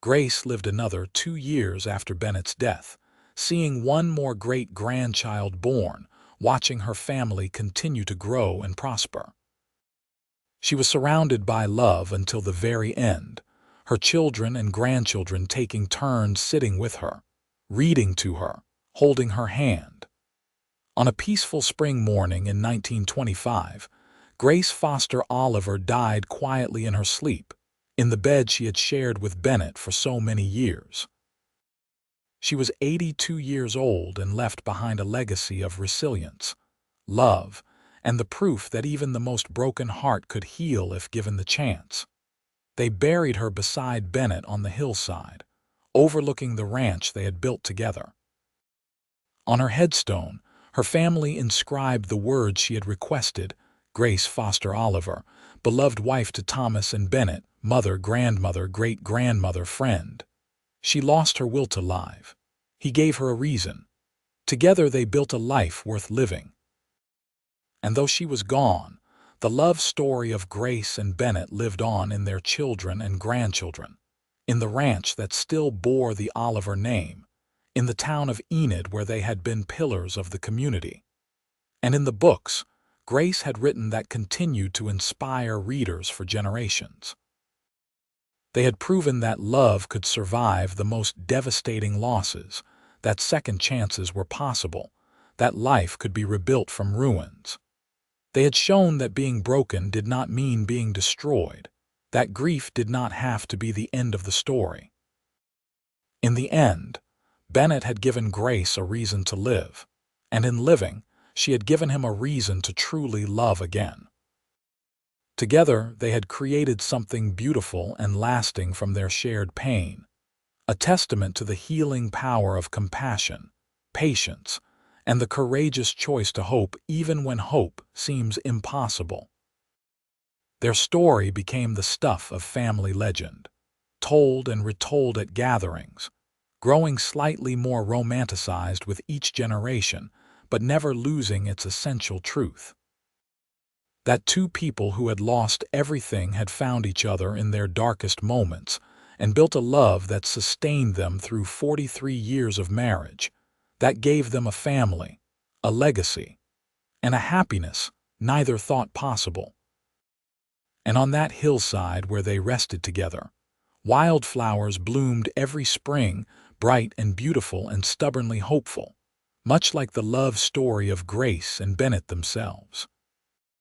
Grace lived another 2 years after Bennett's death, seeing one more great-grandchild born, watching her family continue to grow and prosper. She was surrounded by love until the very end, her children and grandchildren taking turns sitting with her, reading to her, holding her hand. On a peaceful spring morning in 1925, Grace Foster Oliver died quietly in her sleep, in the bed she had shared with Bennett for so many years. She was 82 years old and left behind a legacy of resilience, love, and the proof that even the most broken heart could heal if given the chance. They buried her beside Bennett on the hillside, overlooking the ranch they had built together. On her headstone, her family inscribed the words she had requested: Grace Foster Oliver, beloved wife to Thomas and Bennett, mother, grandmother, great-grandmother, friend. She lost her will to live. He gave her a reason. Together they built a life worth living. And though she was gone, the love story of Grace and Bennett lived on in their children and grandchildren, in the ranch that still bore the Oliver name, in the town of Enid where they had been pillars of the community, and in the books Grace had written that continued to inspire readers for generations. They had proven that love could survive the most devastating losses, that second chances were possible, that life could be rebuilt from ruins. They had shown that being broken did not mean being destroyed, that grief did not have to be the end of the story. In the end, Bennett had given Grace a reason to live, and in living, she had given him a reason to truly love again. Together, they had created something beautiful and lasting from their shared pain, a testament to the healing power of compassion, patience, and the courageous choice to hope even when hope seems impossible. Their story became the stuff of family legend, told and retold at gatherings, growing slightly more romanticized with each generation, but never losing its essential truth. That two people who had lost everything had found each other in their darkest moments and built a love that sustained them through 43 years of marriage, that gave them a family, a legacy, and a happiness neither thought possible. And on that hillside where they rested together, wildflowers bloomed every spring, bright and beautiful and stubbornly hopeful, much like the love story of Grace and Bennett themselves.